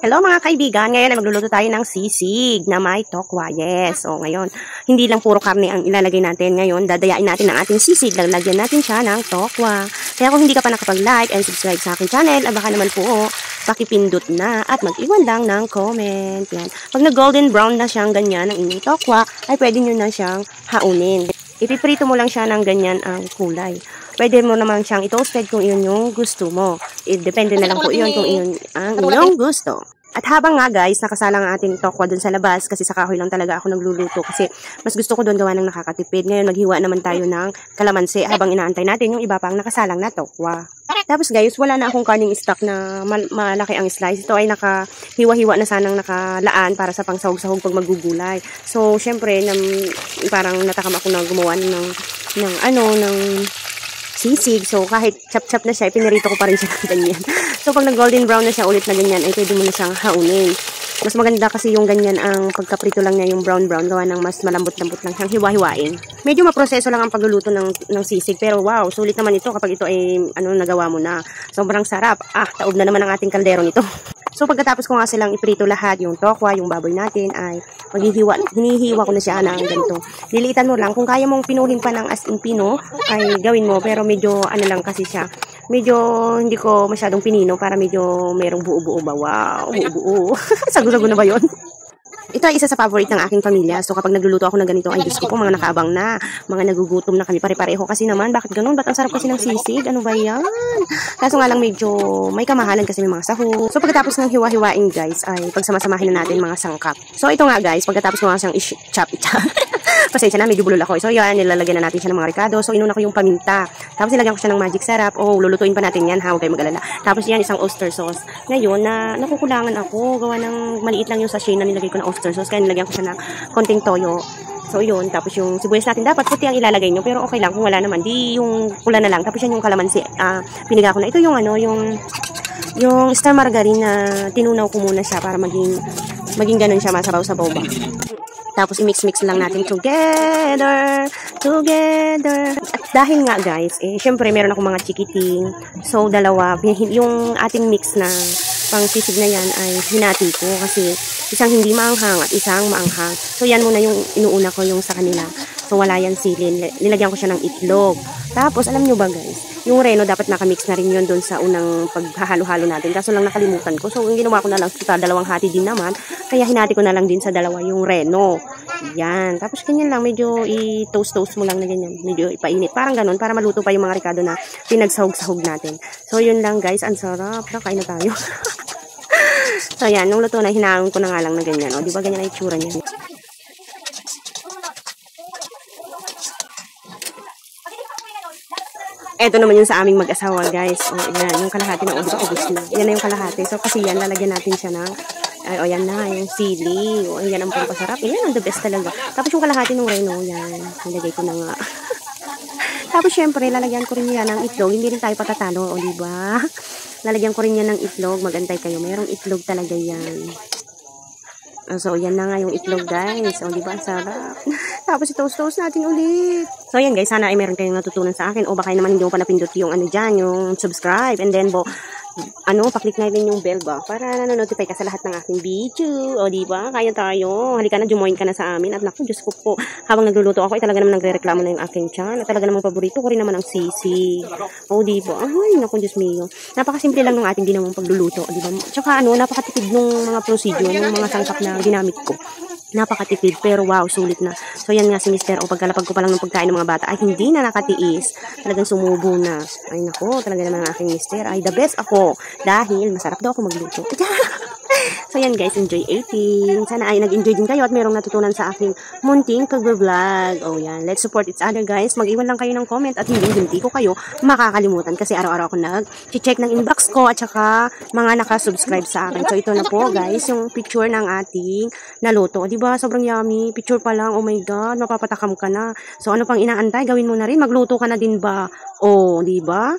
Hello mga kaibigan, ngayon ay magluluto tayo ng sisig na may tokwa. Yes, so ngayon, hindi lang puro karne ang ilalagay natin. Ngayon, dadayain natin ang ating sisig. Lalagyan natin siya ng tokwa. Kaya kung hindi ka pa nakapag-like and subscribe sa aking channel, baka naman po, pakipindot na at mag-iwan lang ng comment. Yan. Pag na-golden brown na siyang ganyan ang inyong tokwa, ay pwede nyo na siyang haunin. Ipiprito mo lang siya ng ganyan ang kulay. Pwede mo naman siyang i-toasted kung iyon yung gusto mo. Depende na lang po iyon kung iyon ang inyong gusto. At habang nga guys, nakasalang ang ating tokwa dun sa labas kasi sa kahoy lang talaga ako nagluluto kasi mas gusto ko dun gawa ng nakakatipid. Ngayon maghiwa naman tayo ng kalamansi habang inaantay natin yung iba pang nakasalang na tokwa. Tapos guys, wala na akong karning stock na malaki ang slice. Ito ay nakahiwa-hiwa na sanang nakalaan para sa pangsahog-sahog pag magugulay. So, syempre, parang natakam ako na gumawa ng sisig. So, kahit chop-chop na siya, pinirito ko pa rin siya ng ganyan. So, pag nag-golden brown na siya ulit na ganyan, ay pwede mo na siyang haunin. Mas maganda kasi yung ganyan ang pagkaprito lang niya yung brown-brown, gawa ng mas malambot-lambot lang siyang hiwa-hiwain. Medyo maproseso lang ang pagluluto ng sisig, pero wow, sulit naman ito kapag ito ay nagawa mo na. Sobrang sarap. Taob na naman ang ating kaldero nito. So, pagkatapos ko nga silang iprito lahat, yung tokwa, yung baboy natin, ay hinihiwa ko na siya ng ganito. Liliitan mo lang. Kung kaya mong pinuhin pa ng as in pino, ay gawin mo. Pero medyo, lang kasi siya. Medyo, hindi ko masyadong pinino para medyo merong buo-buo ba. Wow, buo-buo. Sago-sago na ba yun? Ito ay isa sa favorite ng aking pamilya. So, kapag nagluluto ako ng ganito, ay Diyos ko po, mga nakaabang na. Mga nagugutom na kami pare-pareho. Kasi naman, bakit ganun? Ba't ang sarap kasi ng sisig? Ano ba yan? Kaso nga lang medyo may kamahalan kasi may mga sahog. So, pagkatapos ng hiwa-hiwain, guys, ay pagsamasamahin na natin mga sangkap. So, ito nga, guys, pagkatapos ko nga siyang chop. Pasensya na, medyo bulol ako. So, yan, nilalagyan na natin siya ng mga ricado. So, inuna ko yung paminta. Tapos, nilagyan ko siya ng magic sarap. Oh, lulutuin pa natin yan, ha? Huwag kayo mag-alala. Tapos, yan, isang oyster sauce. Ngayon, nakukulangan ako. Gawa ng maliit lang yung sachet na nilagay ko ng oyster sauce. Kaya nilagyan ko siya ng konting toyo. So, yun. Tapos, yung sibuyas natin, dapat puti ang ilalagay nyo. Pero, okay lang. Kung wala naman, di yung pula na lang. Tapos, yan yung kalamansi. Piniga ko na. Ito yung, yung star margarine na tinunaw ko muna siya para maging ganun siya, masabaw-sabaw ba. Tapos, i-mix-mix lang natin together. At dahil nga, guys, syempre, meron akong mga chikiting. So, dalawa. Yung ating mix na pang sisig na yan ay hinati ko kasi isang hindi maanghang at isang maanghang. So, yan muna yung inuuna ko yung sa kanila. So, wala yan silin. Nilagyan ko siya ng itlog. Tapos, alam nyo ba, guys, yung reno dapat nakamix na rin yun doon sa unang paghahalo-halo natin. Kaso lang nakalimutan ko. So, yung ginawa ko na lang, dalawang hati din naman. Kaya hinati ko na lang din sa dalawa yung reno. Yan. Tapos, ganyan lang. Medyo i-toast-toast mo lang na ganyan. Medyo ipainit. Parang ganun. Para maluto pa yung mga ricado na pinagsahog-sahog natin. So, yun lang, guys. Ang sarap. Kain na tayo. So, yan. Nung luto na, hinaon ko na nga lang na ganyan. O, di ba ganyan ay itsura niya? Ito naman yung sa aming mag-asawa, guys. O, yan. Yung kalahati na, o, di ba, ubos na. Yan na yung kalahati. So, kasi yan, lalagyan natin siya ng, o, yan na, yung sili. O, yan ang pampasarap. Yan ang the best talaga. Tapos yung kalahati ng reno, yan. Nilagay ko na nga. Tapos, syempre, lalagyan ko rin yan ng itlog. Hindi rin tayo patatalo, o, di ba? Lalagyan ko rin yan ng itlog. Magantay kayo. Mayroong itlog talaga yan. So, yan na nga yung itlog, guys. O, di ba? Sarap. Tapos, i-toast-toast natin ulit. So, yan, guys. Sana ay meron kayong natutunan sa akin. O, baka naman hindi mo pa napindot yung dyan, yung subscribe. And then, paklik na din yung bell ba? Para nanonotify ka sa lahat ng aking video. O, di ba? Kaya tayo. Halika na, jumoin ka na sa amin. At naku, Diyos ko po. Habang nagluluto ako, talaga naman nagre-reklamo na yung aking channel. Talaga naman paborito ko rin naman ang sisig. O, di ba? Ay, naku, Diyos mio. Napakasimple lang ng ating ginawang pagluluto. O, di ba? Tsaka, napakatipid ng mga procedure, ng mga sangkap na ginamit ko. Napakatipid, pero wow, sulit na. So, yan nga si Mister. O, pagkalapag ko pa lang ng pagkain ng mga bata, ay hindi na nakatiis. Talagang sumubo na. Ay, nako, talaga naman ang aking Mister. Ay, the best ako. Dahil, masarap daw ako magluto. So, yan guys, enjoy eating. Sana ay nag-enjoy din kayo at merong natutunan sa aking munting pag-vlog. Oh, yan. Let's support each other, guys. Mag-iwan lang kayo ng comment at hindi ko kayo makakalimutan kasi araw-araw ako nag-check ng inbox ko at saka mga nakasubscribe sa akin. So, ito na po, guys, yung picture ng ating naluto. Diba? Sobrang yummy. Picture pa lang. Oh my God. Mapapatakam ka na. So, ano pang inaantay? Gawin mo na rin. Magluto ka na din ba? Oh, diba?